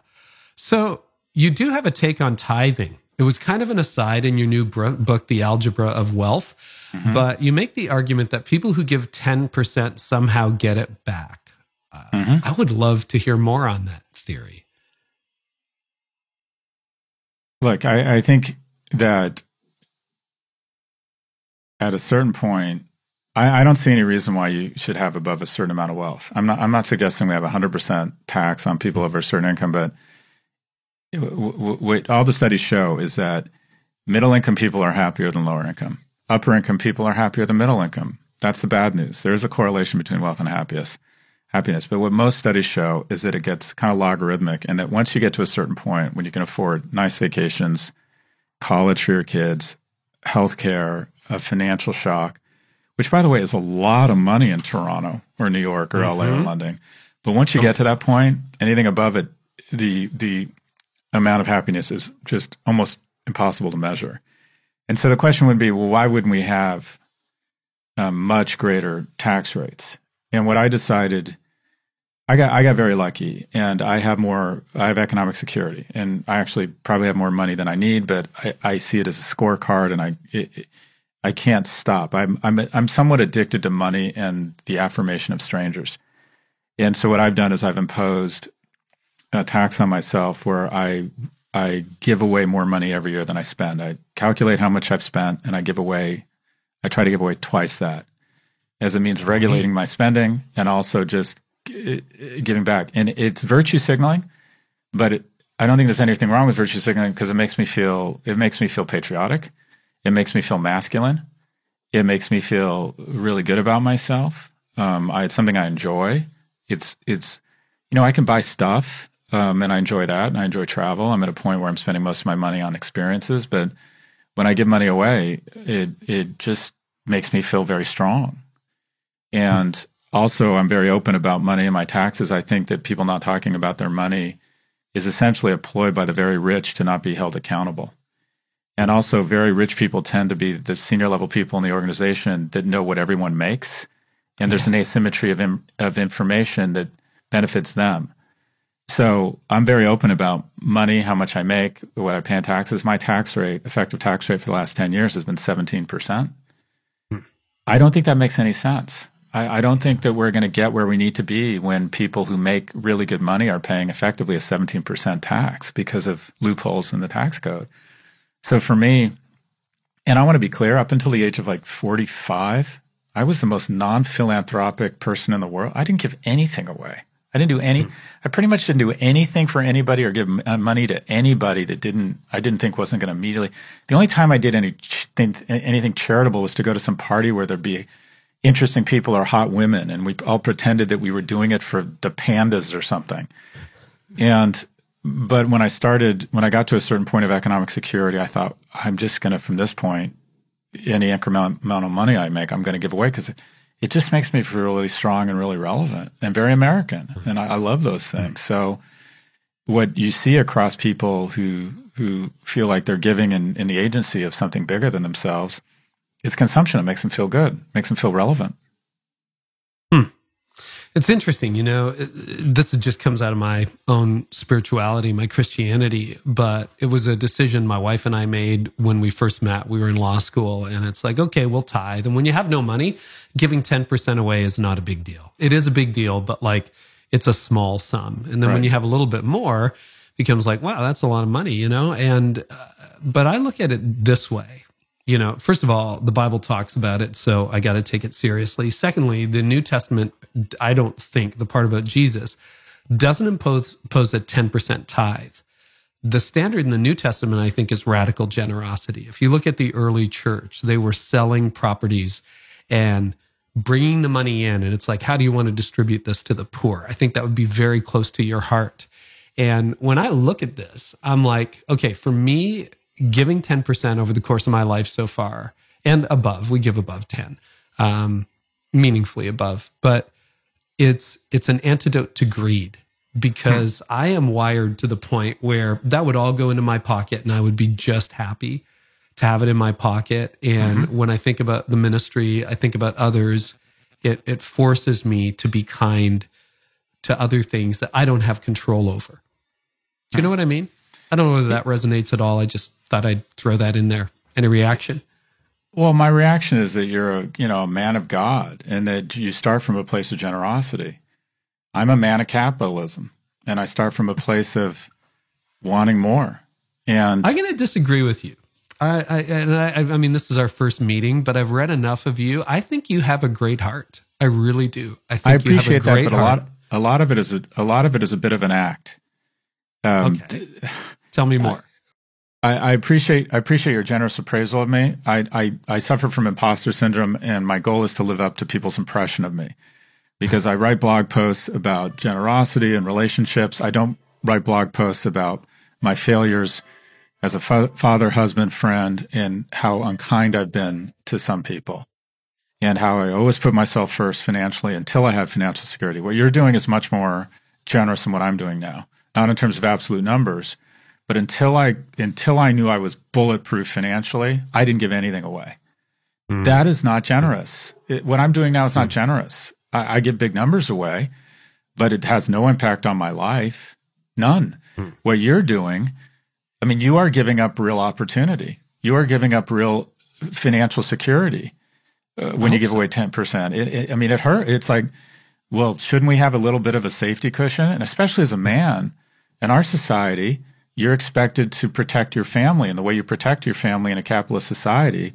So you do have a take on tithing. It was kind of an aside in your new book, The Algebra of Wealth, but you make the argument that people who give 10% somehow get it back. I would love to hear more on that theory. Look, I think that at a certain point, I don't see any reason why you should have above a certain amount of wealth. I'm not suggesting we have 100% tax on people over a certain income, but what all the studies show is that middle income people are happier than lower income. Upper income people are happier than middle income. That's the bad news. There is a correlation between wealth and happiness. But what most studies show is that it gets kind of logarithmic, and that once you get to a certain point when you can afford nice vacations, college for your kids, healthcare, a financial shock, which, by the way, is a lot of money in Toronto or New York or LA or London. But once you get to that point, anything above it, the amount of happiness is just almost impossible to measure. And so the question would be, well, why wouldn't we have much greater tax rates? And what I decided, I got very lucky, and I have economic security, and I actually probably have more money than I need, but I see it as a scorecard, and I can't stop. I'm somewhat addicted to money and the affirmation of strangers. And so what I've done is I've imposed a tax on myself where I give away more money every year than I spend. I calculate how much I've spent, and I try to give away twice that, as a means of regulating my spending and also just giving back. And it's virtue signaling, but I don't think there's anything wrong with virtue signaling, because it makes me feel patriotic. It makes me feel masculine. It makes me feel really good about myself. It's something I enjoy. It's I can buy stuff, and I enjoy that, and I enjoy travel. I'm at a point where I'm spending most of my money on experiences, but when I give money away, it just makes me feel very strong. And also, I'm very open about money and my taxes. I think that people not talking about their money is essentially a ploy by the very rich to not be held accountable. And also, very rich people tend to be the senior level people in the organization that know what everyone makes. And there's an asymmetry of information that benefits them. So I'm very open about money, how much I make, what I pay in taxes. My effective tax rate for the last 10 years has been 17%. I don't think that makes any sense. I don't think that we're going to get where we need to be when people who make really good money are paying effectively a 17% tax because of loopholes in the tax code. So for me, and I want to be clear, up until the age of like 45, I was the most non-philanthropic person in the world. I didn't give anything away. I pretty much didn't do anything for anybody or give money to anybody that I didn't think wasn't going to immediately. The only time I did anything charitable was to go to some party where there'd be interesting people or hot women, and we all pretended that we were doing it for the pandas or something. But when I got to a certain point of economic security, I thought, I'm just going to, from this point, any incremental amount of money I make, I'm going to give away, because it just makes me feel really strong and really relevant and very American. And I love those things. So what you see across people who feel like they're giving in the agency of something bigger than themselves, it's consumption. It makes them feel good, makes them feel relevant. It's interesting, this just comes out of my own spirituality, my Christianity, but it was a decision my wife and I made when we first met. We were in law school, and it's like, okay, we'll tithe. And when you have no money, giving 10% away is not a big deal. It is a big deal, but like it's a small sum. And then when you have a little bit more, it becomes like, wow, that's a lot of money, And but I look at it this way. First of all, the Bible talks about it, so I got to take it seriously. Secondly, the New Testament, I don't think, the part about Jesus, doesn't impose a 10% tithe. The standard in the New Testament, I think, is radical generosity. If you look at the early church, they were selling properties and bringing the money in, and it's like, how do you want to distribute this to the poor? I think that would be very close to your heart. And when I look at this, I'm like, okay, for me, giving 10% over the course of my life so far, and above, we give above 10, meaningfully above, but it's an antidote to greed, because I am wired to the point where that would all go into my pocket and I would be just happy to have it in my pocket. And when I think about the ministry, I think about others, it forces me to be kind to other things that I don't have control over. Do you know what I mean? I don't know whether that resonates at all. I just thought I'd throw that in there. Any reaction? Well, my reaction is that you're a man of God, and that you start from a place of generosity. I'm a man of capitalism, and I start from a place of wanting more. And I'm going to disagree with you. I mean, this is our first meeting, but I've read enough of you. I think you have a great heart. I really do. I appreciate you have a great that, but a lot of it is a bit of an act. Okay. Tell me more. I appreciate your generous appraisal of me. I suffer from imposter syndrome, and my goal is to live up to people's impression of me, because I write blog posts about generosity and relationships. I don't write blog posts about my failures as a father, husband, friend, and how unkind I've been to some people, and how I always put myself first financially until I have financial security. What you're doing is much more generous than what I'm doing now, not in terms of absolute numbers, But until I knew I was bulletproof financially, I didn't give anything away. That is not generous. What I'm doing now is not generous. I give big numbers away, but it has no impact on my life. None. What you're doing, I mean, you are giving up real opportunity. You are giving up real financial security when you give away 10%. I mean, it hurt. It's like, well, shouldn't we have a little bit of a safety cushion? And especially as a man in our society, you're expected to protect your family. And the way you protect your family in a capitalist society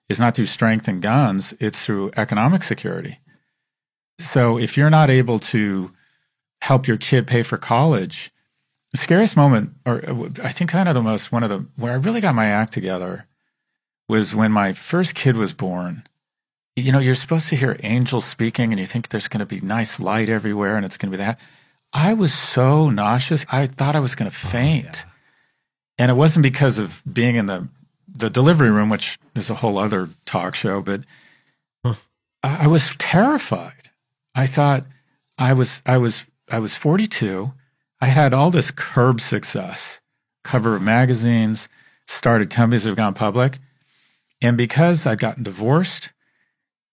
is not through strength and guns, it's through economic security. So if you're not able to help your kid pay for college, the scariest moment, or I think kind of where I really got my act together was when my first kid was born. You know, you're supposed to hear angels speaking and you think there's going to be nice light everywhere and it's going to be that. I was so nauseous, I thought I was going to faint. And it wasn't because of being in the delivery room, which is a whole other talk show, but I was terrified. I thought I was 42. I had all this curb success, cover of magazines, started companies that have gone public. And because I'd gotten divorced,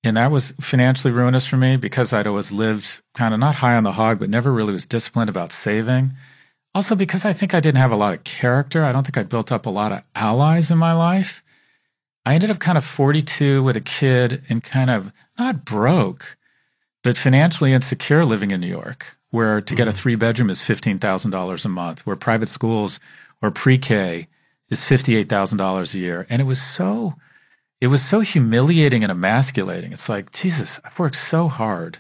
and that was financially ruinous for me, because I'd always lived kind of not high on the hog, but never really was disciplined about saving. Also because I think I didn't have a lot of character. I don't think I built up a lot of allies in my life. I ended up kind of 42 with a kid and kind of not broke, but financially insecure living in New York, where to get a 3-bedroom is $15,000 a month, where private schools or pre-K is $58,000 a year. And it was so humiliating and emasculating. It's like, Jesus, I've worked so hard.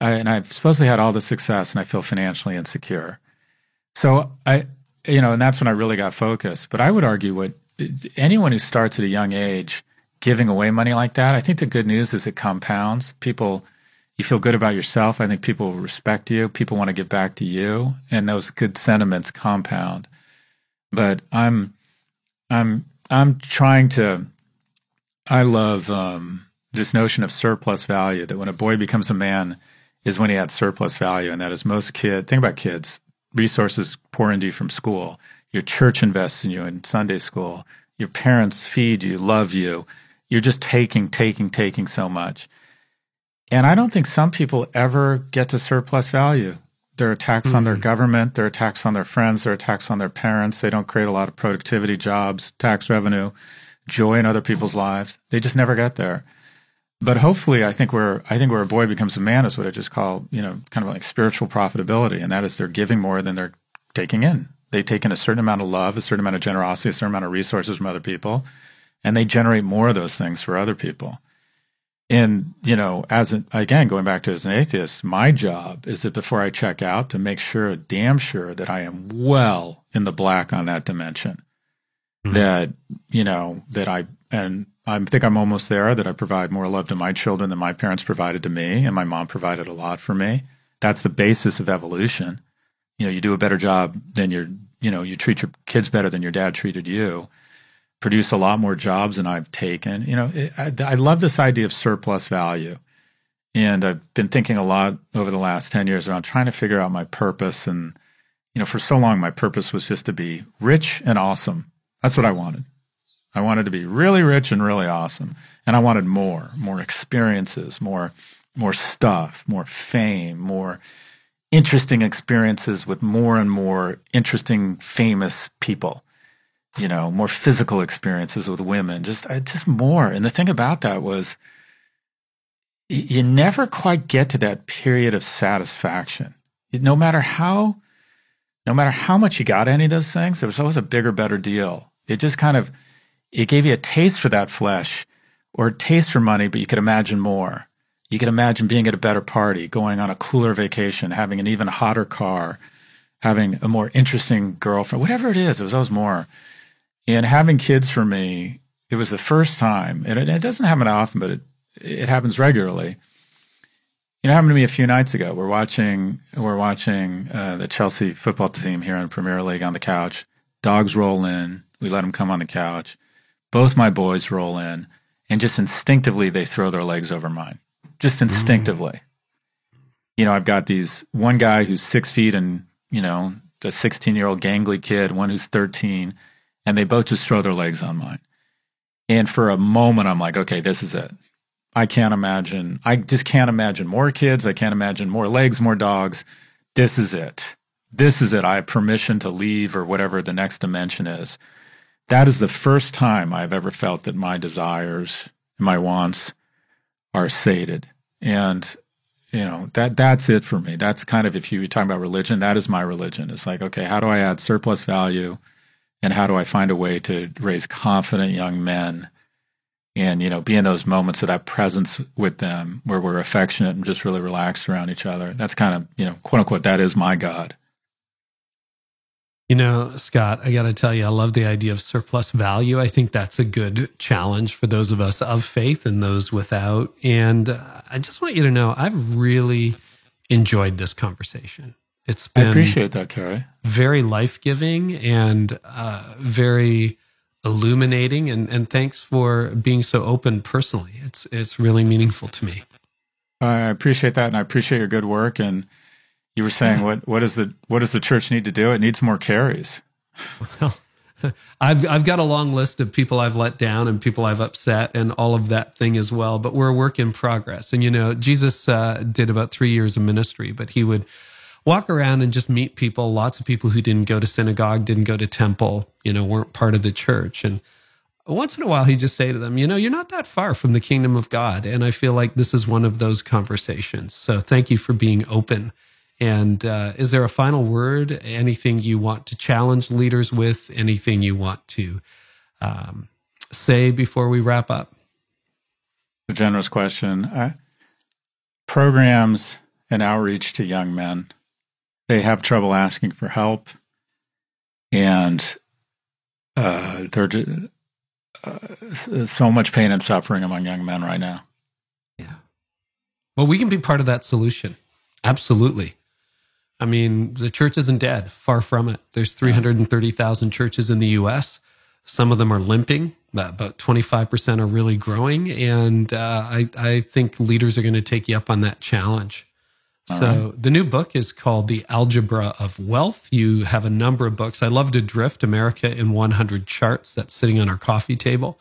And I've supposedly had all the success and I feel financially insecure. So and that's when I really got focused. But I would argue anyone who starts at a young age giving away money like that, I think the good news is it compounds. You feel good about yourself. I think people respect you. People want to give back to you. And those good sentiments compound. But I'm trying to, I love this notion of surplus value, that when a boy becomes a man is when he had surplus value. And that is think about kids. Resources pour into you from school. Your church invests in you in Sunday school. Your parents feed you, love you. You're just taking so much. And I don't think some people ever get to surplus value. There are attacks on their government. There are attacks on their friends. There are attacks on their parents. They don't create a lot of productivity, jobs, tax revenue, joy in other people's lives. They just never get there. But hopefully, I think where a boy becomes a man is what I just call, kind of like spiritual profitability. And that is they're giving more than they're taking in. They take in a certain amount of love, a certain amount of generosity, a certain amount of resources from other people, and they generate more of those things for other people. And, again, going back to as an atheist, my job is that before I check out to make sure, damn sure, that I am well in the black on that dimension. That, I think I'm almost there, that I provide more love to my children than my parents provided to me, and my mom provided a lot for me. That's the basis of evolution. You do a better job than you treat your kids better than your dad treated you. Produce a lot more jobs than I've taken. I love this idea of surplus value. And I've been thinking a lot over the last 10 years around trying to figure out my purpose. And, for so long, my purpose was just to be rich and awesome. That's what I wanted. I wanted to be really rich and really awesome. And I wanted more experiences, more stuff, more fame, more interesting experiences with more and more interesting, famous people. More physical experiences with women, just more. And the thing about that was you never quite get to that period of satisfaction. No matter how much you got any of those things, there was always a bigger, better deal. It just it gave you a taste for that flesh or a taste for money, but you could imagine more. You could imagine being at a better party, going on a cooler vacation, having an even hotter car, having a more interesting girlfriend, whatever it is, it was always more. And having kids for me, it was the first time, and it doesn't happen often, but it happens regularly. It happened to me a few nights ago. We're watching the Chelsea football team here in the Premier League on the couch. Dogs roll in. We let them come on the couch. Both my boys roll in, and just instinctively they throw their legs over mine. Just instinctively. I've got one guy who's 6 feet and a 16-year-old gangly kid, one who's 13, and they both just throw their legs on mine. And for a moment, I'm like, okay, this is it. I just can't imagine more kids. I can't imagine more legs, more dogs. This is it. This is it. I have permission to leave or whatever the next dimension is. That is the first time I've ever felt that my desires, my wants are sated. And, that's it for me. That's kind of, if you talk about religion, that is my religion. It's like, okay, how do I add surplus value? And how do I find a way to raise confident young men and, be in those moments of that presence with them where we're affectionate and just really relaxed around each other? That's kind of, quote unquote, that is my God. Scott, I got to tell you, I love the idea of surplus value. I think that's a good challenge for those of us of faith and those without. And I just want you to know, I've really enjoyed this conversation. It's been I appreciate that, Kerry. Very life-giving and very illuminating. And thanks for being so open personally. It's really meaningful to me. I appreciate that, and I appreciate your good work. And you were saying, what does the church need to do? It needs more carries. Well, I've got a long list of people I've let down and people I've upset and all of that thing as well. But we're a work in progress. And Jesus did about 3 years of ministry, but he would walk around and just meet people. Lots of people who didn't go to synagogue, didn't go to temple, weren't part of the church. And once in a while, he'd just say to them, you're not that far from the kingdom of God. And I feel like this is one of those conversations. So thank you for being open. And is there a final word? Anything you want to challenge leaders with? Anything you want to say before we wrap up? A generous question. Programs and outreach to young men, they have trouble asking for help. And there's so much pain and suffering among young men right now. Yeah. Well, we can be part of that solution. Absolutely. I mean, the church isn't dead. Far from it. There's 330,000 churches in the U.S. Some of them are limping. About 25% are really growing. And I think leaders are going to take you up on that challenge. So the new book is called The Algebra of Wealth. You have a number of books. I love to drift America in 100 charts that's sitting on our coffee table.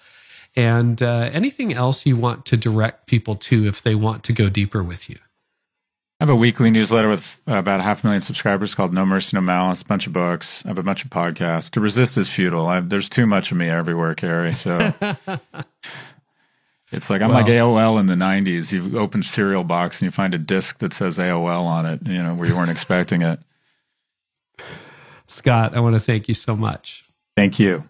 And anything else you want to direct people to if they want to go deeper with you? I have a weekly newsletter with about 500,000 subscribers called No Mercy, No Malice, a bunch of books. I have a bunch of podcasts. To resist is futile. There's too much of me everywhere, Kerry. So it's like I'm like AOL in the 90s. You open cereal box and you find a disc that says AOL on it, where you weren't expecting it. Scott, I want to thank you so much. Thank you.